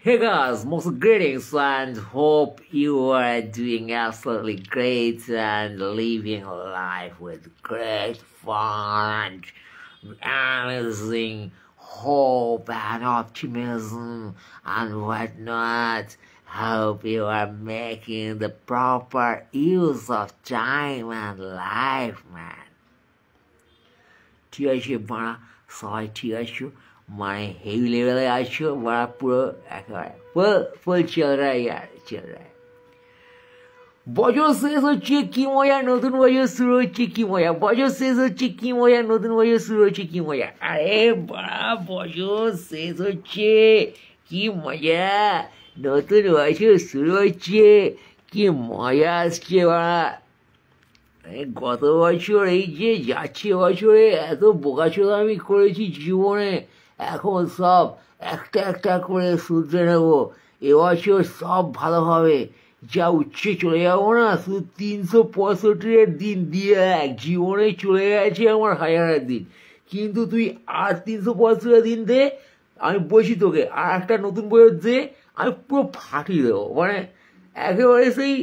Hey guys, most greetings and hope you are doing absolutely great and living life with great fun, amazing hope and optimism and whatnot. Hope you are making the proper use of time and life, man. ঠিক আছে বাড়া সবাই ঠিক আছো মানে heavy লেভেলে আছো বাড়া পুরো একেবারে ফুল চল রা ইয়ার চল রা বছর শেষ হচ্ছে কি মজা নতুন বছর শুরু হচ্ছে কি মজা বছর শেষ হচ্ছে কি মজা নতুন বছর শুরু হচ্ছে কি মজা আরে বাড়া বছর শেষ হচ্ছে কি মজা নতুন বছর শুরু হচ্ছে কি মজা আসছে বাড়া গত বছর এই যে যাচ্ছে বছরে এত বোকাচোদা আমি করেছি জীবনে এখন সব একটা একটা করে শুধরে নেব এবছর সব ভালো হবে যা উচ্ছে চলে যাবো না শুধু 365 দিন দিয়ে এক জীবনে চলে গেছে আমার হাজার দিন কিন্তু তুই আর 365 দিন দে আমি বলছি তোকে আর একটা নতুন বছর দে আমি পুরো ফাটিয়ে দেবো মানে একেবারে সেই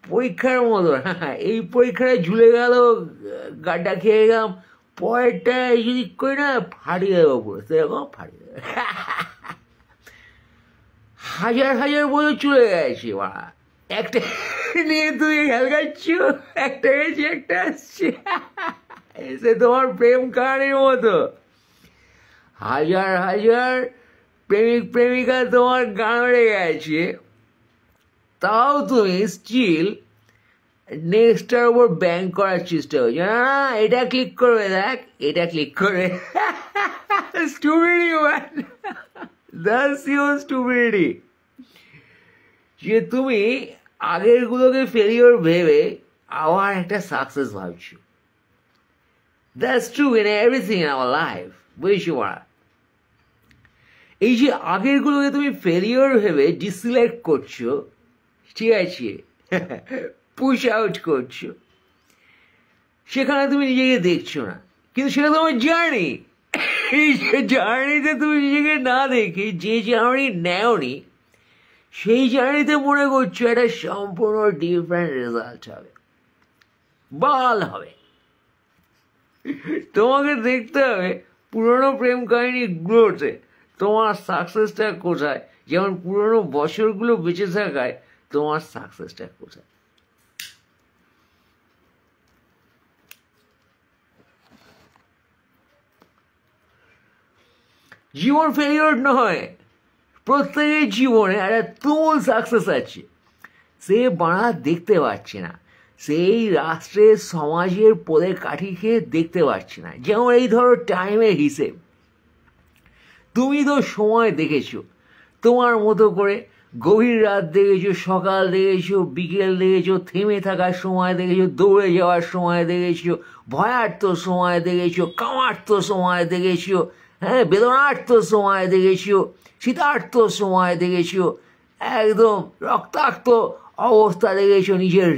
পরীক্ষার মতো হ্যাঁ এই পরীক্ষায় ঝুলে গেল গাড্ডা খেয়ে গেলাম পরেরটা যদি করি না ফাটিয়ে দেবো পুরো সেরকম ফাটিয়ে দেবে হাজার হাজার বছর চলে গেছে বা একটা নিয়ে তুই হেলগাচ্ছ একটা গেছি একটা আসছে এসে তোমার প্রেম কাহানির মতো হাজার হাজার প্রেমিক প্রেমিকা তোমার গাঁড়ে গেছে তাও তুমি স্টিল নেক্সটটার উপর ব্যাংক করার চেষ্টা করছো না এটা ক্লিক করবে দেখ এটা ক্লিক করবে stupidity man that's your stupidity যে তুমি আগেরগুলোকে ফেলিওর ভেবে আবার একটা সাকসেস ভাবছো that's true in everything in our life বুঝছো মারা এই যে আগেরগুলোকে তুমি ফেলিওর ভেবে ডিসিলেক্ট করছো ঠিক আছে পুশ আউট করছো সেখানে তুমি নিজেকে দেখছো না কিন্তু সেটা তোমার জার্নি এই জার্নিতে তুমি নিজেকে না দেখে যে জার্নি নেওনি সেই জার্নিতে মনে করছো একটা সম্পূর্ণ ডিফারেন্ট রেজাল্ট হবে বাল হবে তোমাকে দেখতে হবে পুরোনো প্রেম কাহিনীগুলোতে তোমার সাকসেসটা কোথায় যেমন পুরোনো বছরগুলো বেঁচে থাকায় তোমার সাকসেসটা কোথায় জীবন ফেলিওর নয় প্রত্যেকের জীবনে একটা তুমুল সাকসেস আছে সে বাড়া দেখতে পাচ্ছে না সেই রাষ্ট্রের সমাজের পদে কাঠি খেয়ে দেখতে পাচ্ছে না যেমন এই ধরো টাইমের হিসেব তুমি তো সময় দেখেছো তোমার মতো করে গভীর রাত দেখেছো সকাল দেখেছো বিকেল দেখেছো থেমে থাকার সময় দেখেছো দৌড়ে যাওয়ার সময় দেখেছো ভয়ার্থ সময় দেখেছো কামার্থ সময় দেখেছো হ্যাঁ বেদনার্থ সময় দেখেছো শীতার্থ সময় দেখেছো একদম রক্তাক্ত অবস্থা দেখেছো নিজের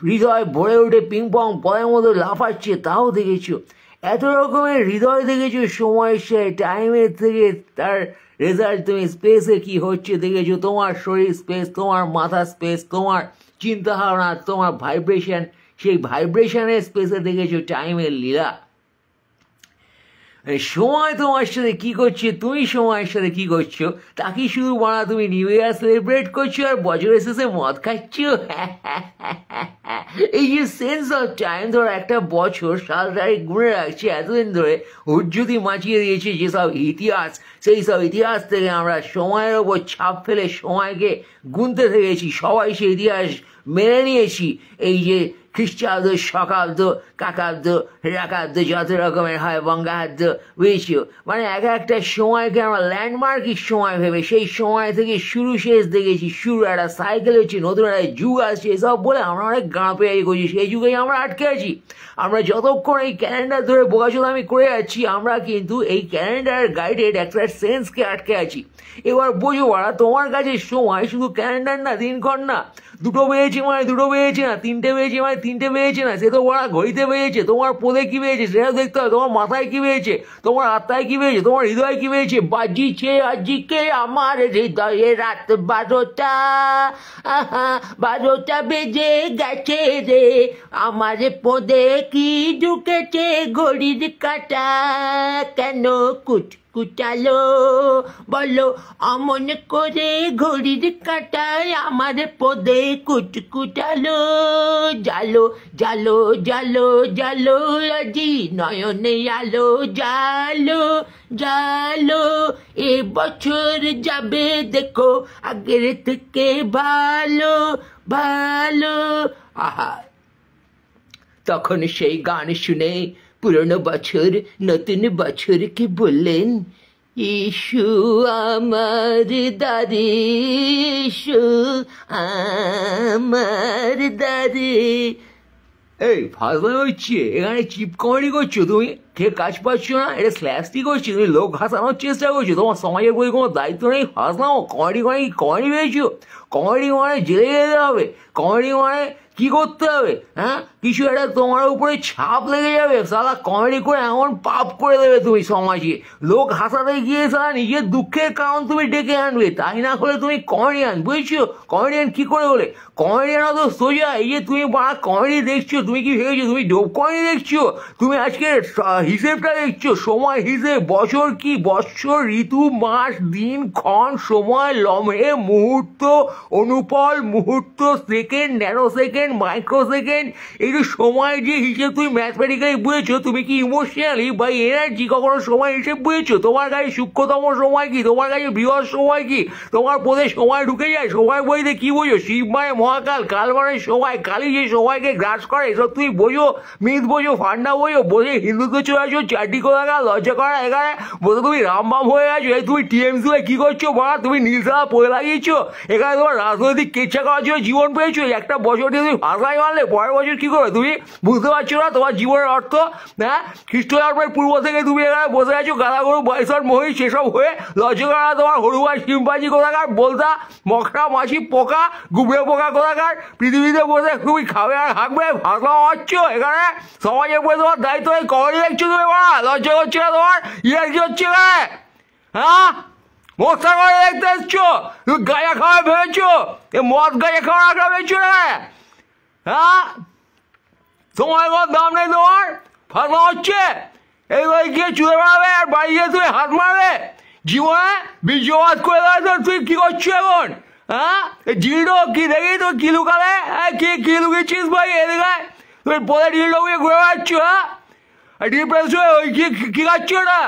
হৃদয় ভরে উঠে পিংপং বলের মতো লাফাচ্ছে তাও দেখেছো এত রকমের হৃদয় দেখেছো সময়ের সাথে টাইমের থেকে তার রেজাল্ট তুমি স্পেসে কি হচ্ছে দেখেছো তোমার শরীর স্পেস তোমার মাথা স্পেস তোমার চিন্তা ভাবনা তোমার ভাইব্রেশন সেই ভাইব্রেশনের স্পেসে দেখেছো টাইমের লীলা সময় তোমার সাথে কি করছে তুমি সময়ের সাথে কি করছো তা কি শুধু বাড়া তুমি নিউ ইয়ার সেলিব্রেট করছো আর বছরের শেষে মদ খাচ্ছ এই যে সেন্স অফ টাইম ধর একটা বছর সাল তারিখ গুনে রাখছে এতদিন ধরে হুজ্জুতি মাচিয়ে দিয়েছে যেসব ইতিহাস সেই সব ইতিহাস থেকে আমরা সময়ের ওপর ছাপ ফেলে সময়কে গুনতে থেকেছি সবাই সেই ইতিহাস মেনে নিয়েছি এই যে খ্রিস্টাব্দ শকাব্দ কাকাব্দ রাকাব্দ যত রকমের হয় বঙ্গাব্দ বুঝেছো মানে এক একটা সময়কে আমরা ল্যান্ডমার্কই সময় ভেবে সেই সময় থেকে শুরু শেষ দেখেছি শুরু একটা সাইকেল হচ্ছে নতুন একটা যুগ আসছে এসব বলে আমরা অনেক গাঁ পেয়ে করছি সেই যুগেই আমরা আটকে আছি আমরা যতক্ষণ এই ক্যালেন্ডার ধরে বোকাচোদামি করে যাচ্ছি আমরা কিন্তু এই ক্যালেন্ডার গাইডেড একটা সেন্সকে আটকে আছি এবার বোঝো বাড়া তোমার কাছে সময় শুধু ক্যালেন্ডার না দিনক্ষণ না দুটো বেজেছে মানে দুটো বেজেছে না তিনটে বেজেছে মানে 3টে বেজেছে না, সে তো ওরা ঘড়িতে বেজেছে। তোমার পদে কি বেজেছে সেটা দেখতে হবে, তোমার মাথায় কি বেজেছে, তোমার আত্মায় কি বেজেছে, তোমার হৃদয়ে কি বেজেছে। বাজিছে আজকে আমার হৃদয়ে রাত 12টা, 12টা বেজে গেছে রে, আমার পদে কি ঢুকেছে ঘড়ির কাঁটা, কেন কুটালো বলো অমন করে ঘড়ির কাঁটায় আমার পদে কুটালো, জালো জালো জালো জালো আজি নয়নে আলো, জালো জালো এ বছর যাবে দেখো আগের থেকে ভালো ভালো। আহা, তখন সেই গান শুনে পুরনো বছর নতুন বছরকে বললেন, ইস্যু আমার দারে, ইস্যু আমার দারে। এই ফাজলামি হচ্ছে, এখানে চিপ কমেডি করছো তুমি, কে কাজ পাচ্ছ না, এটা স্ল্যাশটি করছো তুমি, লোক হাসানোর চেষ্টা করছো, তোমার সমাজের প্রতি কোনো দায়িত্ব নেই। ফাজলামো, কমেডি মানে কমেডি পেয়েছো? কমেডি মানে জেলে যেতে হবে, কমেডি মানে কি করতে হবে, হ্যাঁ কিছু একটা তোমার উপরে ছাপ লেগে যাবে, সালা কমেডি করে এমন পাপ করে দেবে তুমি সমাজে, লোক হাসাতে গিয়ে সালা নিজের দুঃখের কারণ তুমি ডেকে আনবে, তাই না হলে তুমি কমেডিয়ান, বুঝছো? কমেডিয়ান কি করে বলে? কমেডিয়ান অত সোজা, এই যে তুমি বাড়া কমেডি দেখছো, তুমি কি ভেবেছো তুমি ডোপ কমেডি দেখছো? তুমি আজকে হিসেবটা দেখছো, সময় হিসেব, বছর কি বৎসর, ঋতু, মাস, দিন, ক্ষণ, সময়, লম্হে, মুহূর্ত, অনুপল, মুহূর্ত, second, nano second, micro second, এই যে সময় যে হিসেব তুমি ম্যাথমেটিক্যালি বুঝেছো, তুমি কি ইমোশনালি বা এনার্জি কখনো সময় হিসেব বুঝেছো? তোমার কাছে সূক্ষ্মতম সময় কি, তোমার কাছে বৃহৎ সময় কি, তোমার পদে সময় ঢুকে যায়, সময় বইতে কি বোঝো? শিব মানে মহাকাল, কাল মানে সময়, কালী যে সময়কে গ্রাস করে, এসব তুমি বোঝো? মিথ বোঝো, ফান্ডা বোঝো, বোঝে হিন্দুত্ব চলে আসো, চারটি কোথাকার লজ্জা করা এখানে বোঝো তুমি রামবাম হয়ে গেছো। এই তুমি টিএমসি কি করছো বাড়া, তুমি নীলসাদা পড়ে লাগিয়েছো, এখানে তোমার রাজনৈতিক কেচ্ছা করার জন্য জীবন পেয়েছো, একটা বছর দিয়ে তুমি ভাষায় মারলে পরের বছর কি করবে তুমি বুঝতে পারছো না তোমার জীবনের অর্থ? হ্যাঁ, খ্রিস্টধর্মের পূর্ব থেকে তুমি এখানে বসে আছো গাদা গরু বাইসন মহিষ সেসব হয়ে, লজ্জা করা তোমার হরুবাই সিম্পাজি কোথাকার, বলতা মকরা মাছি পোকা গুবড়ে পোকা কোথাকার, পৃথিবীতে বসে তুমি খাবে আর হাঁকবে, ভাষা হচ্ছ এখানে সমাজের প্রতি তোমার দায়িত্ব নেই, কমেডি দেখছো তুমি বাড়া, লজ্জা করছে না তোমার? ইয়ে কি হচ্ছে এখানে? হ্যাঁ, মোস্তা করে দেখতে এসছো, তুমি গাঁজা খাওয়া ভেবেছো, এ মদ গাঁজা খাওয়া আঁকড়া ভেবেছো না? হ্যাঁ, সময় কোনো দাম নেই তোমার, ফাঁসা হচ্ছে, এইভাবে গিয়ে চুলে বেড়াবে আর বাড়ি গিয়ে তুমি হাত মারবে, জীবনে বীর্যপাত করে দেবে। তুই কি করছো এখন? হ্যাঁ, জিলটো কি দেখি তুই কি লুকাবে? হ্যাঁ, কি লুকিয়েছিস ভাই এদিকে? তুই পরে জিলটো ঘুরে বেড়াচ্ছ, হ্যাঁ ডিপ্রেস হয়ে ওই কি খাচ্ছ ওটা?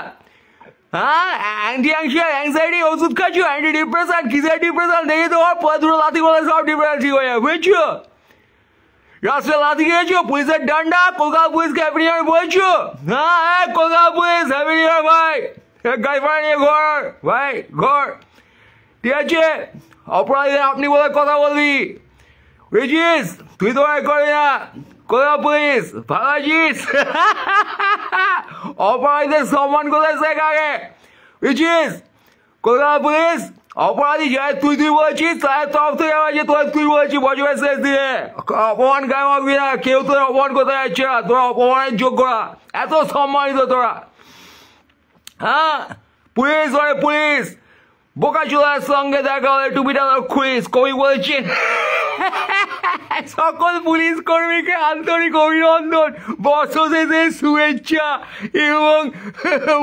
হ্যাঁ, অ্যাংজাইটি ওষুধ খাচ্ছ, অ্যান্টি ডিপ্রেশন, কিসের ডিপ্রেশন দেখি তোমার পরে দুটো লাথি বলে সব ডিপ্রেশন ঠিক হয়ে যাবে, বুঝছো? রাস্তায় লাথি খেয়েছো, পুলিশের ডান্ডা, কলকাতা পুলিশকে হ্যাপি নিউ ইয়ার বলছো? হ্যাঁ, Kolkata police happy new year ভাই, গাড়ি ভাড়া নিয়ে ঘর ভাই ঘর, ঠিক আছে? অপরাধীদের আপনি বলে কথা বলবি, বুঝেছিস? তুই তো ভাই করে না, কলকাতা পুলিশ ভালো আছিস? অপরাধীদের সম্মান কোথায় শেখ আগে, বুঝেছিস? কলকাতা পুলিশ অপরাধী যায় তুই বলছিস, তাদের তরফ থেকে যে তোর তুই বলছিস বছরের শেষ দিয়ে অপমান গায়ে মাখবি না, কেউ তোর অপমান করতে যাচ্ছে না, তোরা অপমানের যোগ্য না, এত সম্মানিত তোরা। হ্যাঁ, পুলিশ মানে পুলিশ, বোকাচোদার সঙ্গে দেখা হলে টুপিটা খুলিস, কবি বলছেন। সকল পুলিশ কর্মীকে আন্তরিক অভিনন্দন, বর্ষশেষের শুভেচ্ছা এবং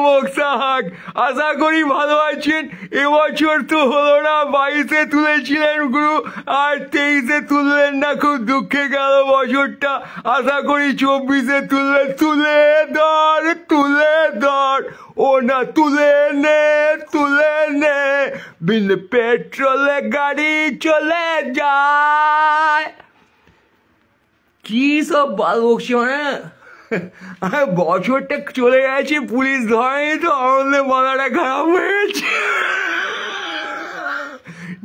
মোকসাহাক। আশা করি ভালো আছেন। এবছর তো হলো না, 22-এ তুলেছিলেন গুরু, আর 23-এ তুললেন না, খুব দুঃখে গেল বছরটা। আশা করি 24-এ তুললেন। তুলে ধর ও না, তুলে নে বিন পেট্রোলে গাড়ি চলে যায়। কি সব বাল বকছি, মানে বছরটা চলে গেছে, পুলিশ ধরেনি তো আনন্দে মাথাটা খারাপ হয়ে গেছে,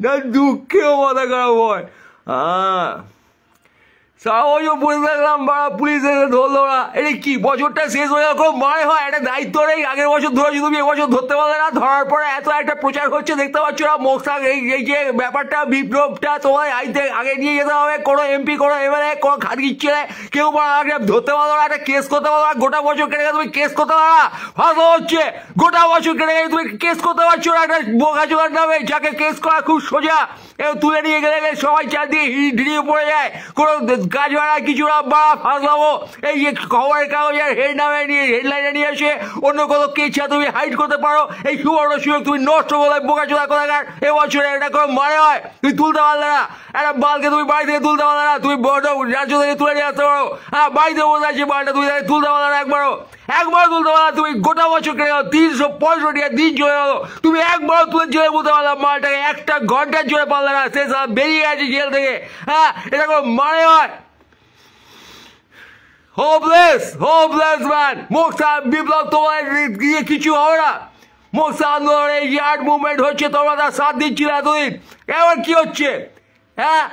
না দুঃখেও মাথা খারাপ হয়। হ্যাঁ, সাহসও বসে থাকলাম, বাড়া পুলিশ এসে ধরলো না। এটা কি বছরটা শেষ হয়ে যখন মনে হয় একটা দায়িত্ব নেই, আগের বছর ধরেছি তুমি এবছর ধরতে পারলে না, ধরার পরে এত একটা প্রচার হচ্ছে দেখতে পাচ্ছ না, মোকসাক এই যে ব্যাপারটা বিপ্লবটা তোমার আগে নিয়ে যেতে হবে, কোনো এমপি কোনো এমএলএ কোনো খাটকিচ্ছে না, কেউ ধরতে পারলো না, একটা কেস করতে পারলো না, গোটা বছর কেটে গেলে তুমি কেস করতে পারো না, ভালো হচ্ছে গোটা বছর কেটে গেলে তুমি কেস করতে পারছো না একটা বোকাচোদার নামে, যাকে কেস করা খুব সোজা, তুলে নিয়ে গেলে সবাই চারদিকে হিড়িয়ে পড়ে যায়, কোনো কাজ ভাড়া কিছু না, বাড়া ফাঁসলামো, এই যে খবরের কাগজের হেডলাইনে নিয়ে এসে অন্য কোনো কেচ্ছা তুমি হাইড করতে পারো, এই সুবর্ণ সুযোগ তুমি নষ্ট করলে বোকাচোদা কোথাকার, এবছরে এটা কোনো মানে হয়, তুমি তুলতে পারলে না, একটা বালকে তুমি বাড়ি থেকে তুলতে পারলে না, তুমি রাজ্য থেকে তুলে নিয়ে আসতে পারো, হ্যাঁ বাড়িতে বসে আছে বালটা তুমি তুলতে পারলে না, একবারও তুলতে পারো, তুমি গোটা বছর কেটে গেল, 365 দিন চলে গেল, তুমি একবারও তুলে জেলে বলতে পারলাম মালটাকে, একটা ঘন্টার জোরে পারলে না, সে বেরিয়ে গেছে জেল থেকে, হ্যাঁ এটা কোনো মানে হয়? হোপলেস ম্যান, মোক্সা বিপ্লব তোমার গিয়ে কিছু হবে না, মোক্সা আন্দোলন এই যে আর্ট মুভমেন্ট হচ্ছে তোমরা তার সাথ দিচ্ছিলে এতদিন, এবার কি হচ্ছে? হ্যাঁ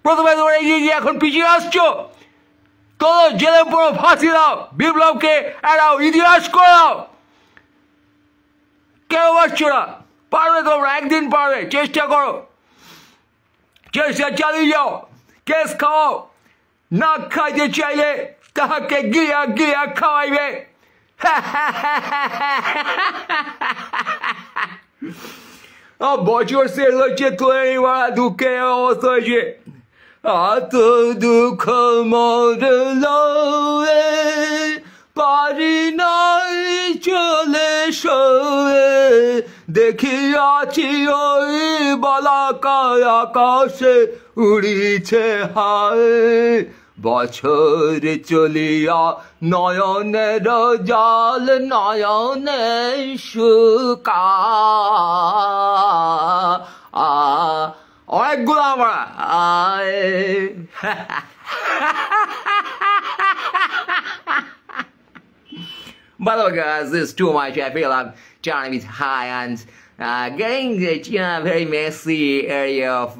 প্রথমে তোমরা এগিয়ে গিয়ে এখন পিছিয়ে আসছো, তো জেলে পুরো ফাঁসি দাও, বিপ্লবকে একটা ইতিহাস করে দাও, কেউ পারছো না, পারবে তোমরা, একদিন পারবে, চেষ্টা করো, চেষ্টা চালিয়ে যাও, কেস খাওয়াও, না খাইতে চাইলে তাহাকে গিয়া গিয়া খাওয়াইবে। বছর শেষ হচ্ছে, তুলে নিবা দুঃখের অবস্থা হয়েছে, এত দুঃখ মরলো পারি নাই চলে সয়ে, দেখিয়াছি ওই বলাকার আকাশে উড়িছে হায়, বছর চলিয়া নয়নের জল নয়নে শুকা, অনেকগুলো আমরা By the way, guys, this is too much. I feel I'm trying to be high and getting a very messy area of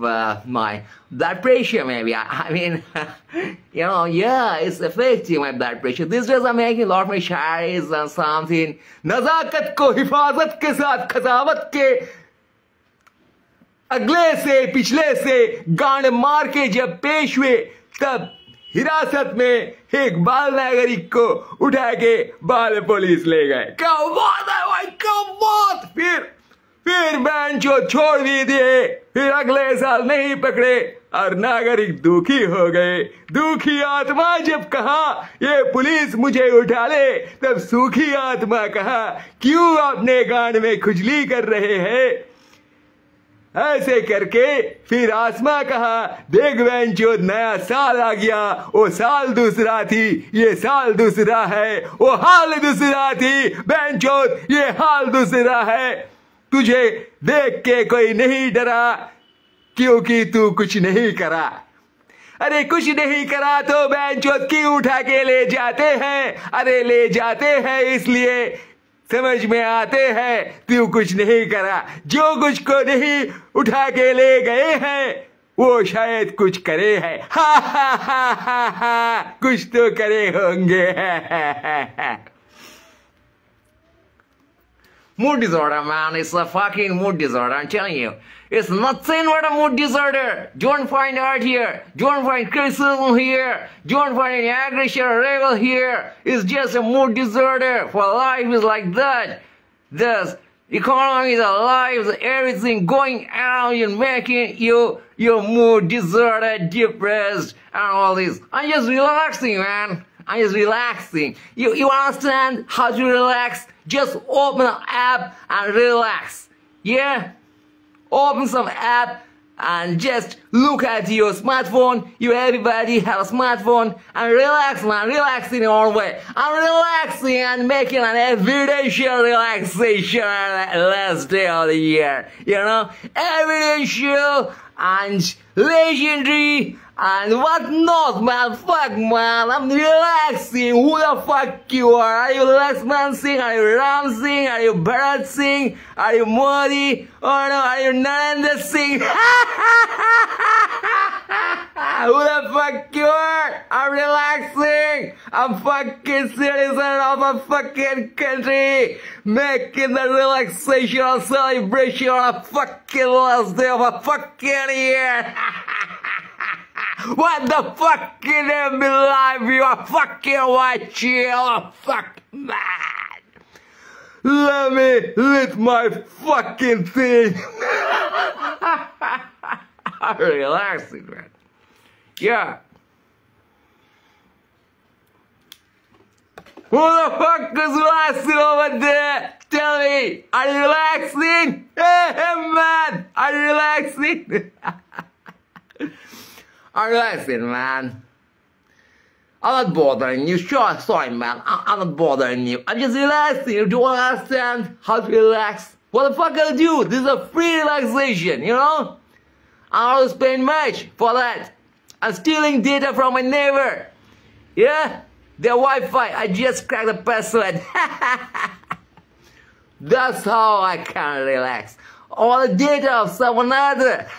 my blood pressure, maybe. I mean, yeah, it's affecting my blood pressure. These days I'm making a lot more sharis and something. Nazakat ko hifazat ke saath khazawat ke अगले से पिछले से गांड मार के जब पेश हुए, तब हिरासत में एक बाल नागरिक को उठा के बाल पुलिस ले गए। क्या बात है भाई, क्या बात। फिर बेंचो छोड़ भी दिए, फिर अगले साल नहीं पकड़े और नागरिक दुखी हो गए। दुखी आत्मा जब कहा ये पुलिस मुझे उठा ले, तब सूखी आत्मा कहा क्यों अपने गांड में खुजली कर रहे हैं। ऐसे करके फिर आसमा कहा देख बेंचो नया साल आ गया, वो साल दूसरा थी ये साल दूसरा है, वो हाल दूसरा थी बेंचो ये हाल दूसरा है। तुझे देख के कोई नहीं डरा क्योंकि तू कुछ नहीं करा। अरे कुछ नहीं करा तो बेंचो क्यों उठा के ले जाते हैं। अरे ले जाते हैं इसलिए समझ में आते हैं तू कुछ नहीं करा। जो कुछ को नहीं उठा के ले गए हैं वो शायद कुछ करे है। हा हा हा हा हा, कुछ तो करे होंगे। Mood disorder, man. It's a fucking mood disorder. I'm telling you. It's nothing but a mood disorder. Don't find art here. Don't find criticism here. Don't find any aggression or rebel here. It's just a mood disorder. For life is like that. This economy is alive. Everything going around you, making you your mood disorder, depressed, and all this. I'm just relaxing, man. I'm just relaxing. You understand how to relax? Just open an app and relax. Yeah? Open some app and just look at your smartphone. You everybody have a smartphone and relax, man. Relax in your own way. I'm relaxing and making an everyday show relaxation last day of the year. You know? Everyday show and legendary, and what not, man. Fuck, man. I'm relaxing. Who the fuck you are? Are you Laxman Singh? Are you Ram Singh? Are you Bharat Singh? Are you Modi? Or no, are you Narendra Singh? Who the fuck you are? I'm relaxing. I'm fucking citizen of a fucking country, making the relaxation or celebration on a fucking last day of a fucking year. What the fuck can them be live? You are fucking white chill. Fuck, man. Let me lit my fucking thing. I'm relaxing, man. Yeah. Who the fuck is relaxing over there? Tell me, are you relaxing? Hey, man, are you relaxing? I'm relaxing, man. I'm not bothering you. Sure, sorry, man. I'm not bothering you. I'm just relaxing. You don't understand how to relax. What the fuck I do? This is a free relaxation, you know? I don't spend much for that. I'm stealing data from my neighbor. Yeah? Their Wi-Fi. I just cracked the password. That's how I can relax. All the data of someone other.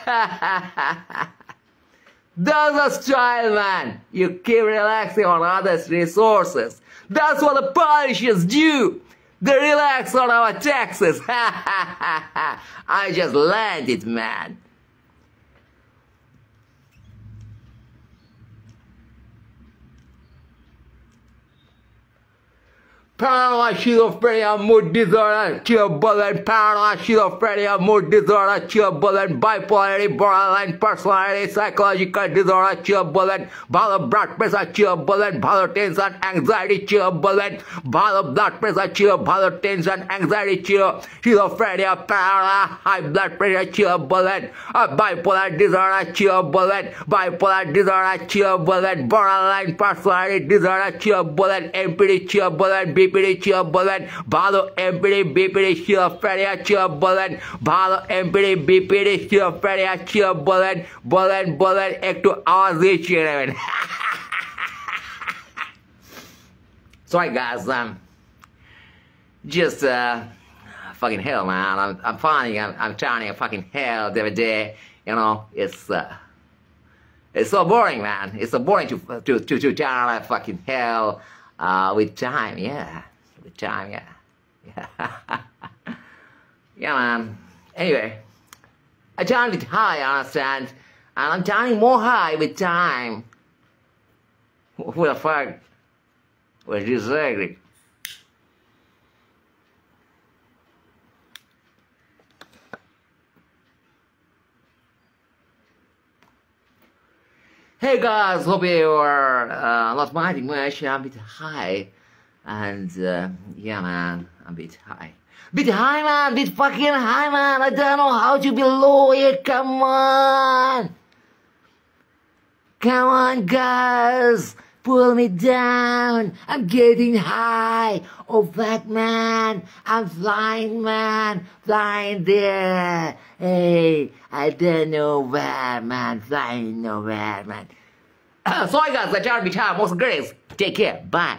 That's a style, man. You keep relaxing on others' resources. That's what the politicians do. They relax on our taxes. I just landed, man. Paranoid schizophrenia, mood disorder, turbulent, paranoid schizophrenia, mood disorder, turbulent, bipolarity, borderline personality, psychological disorder, turbulent, blood pressure, turbulent, tension, anxiety, turbulent, blood pressure, tension, anxiety, schizophrenia, paranoid, high blood pressure, turbulent, bipolar disorder, turbulent, borderline personality disorder, turbulent, MPD, turbulent, BPD, turbulent, Balo, MPD, BPD, schizophrenia, turbulent, Balo, MPD, BPD, schizophrenia, turbulent, bullet, ecto hours, Sorry, guys, just, fucking hell, man. I'm finding, I'm turning a fucking hell every day, you know, it's so boring, man. It's so boring to turn a fucking hell. With time, yeah. With time, yeah. Yeah, yeah, man. Anyway, I turn it high, understand? And I'm turning more high with time. Who the fuck was this? Hey guys, hope you are not minding much. I'm a bit high, and yeah, man, I'm a bit high. Bit high, man, bit fucking high, man. I don't know how to be low here. Come on, guys, pull me down. I'm getting high. Oh, fuck, man, I'm flying, man, flying there. Hey, I don't know where, man, flying nowhere, man. Sorry, guys, I tried to be tired. Most grace. Take care. Bye.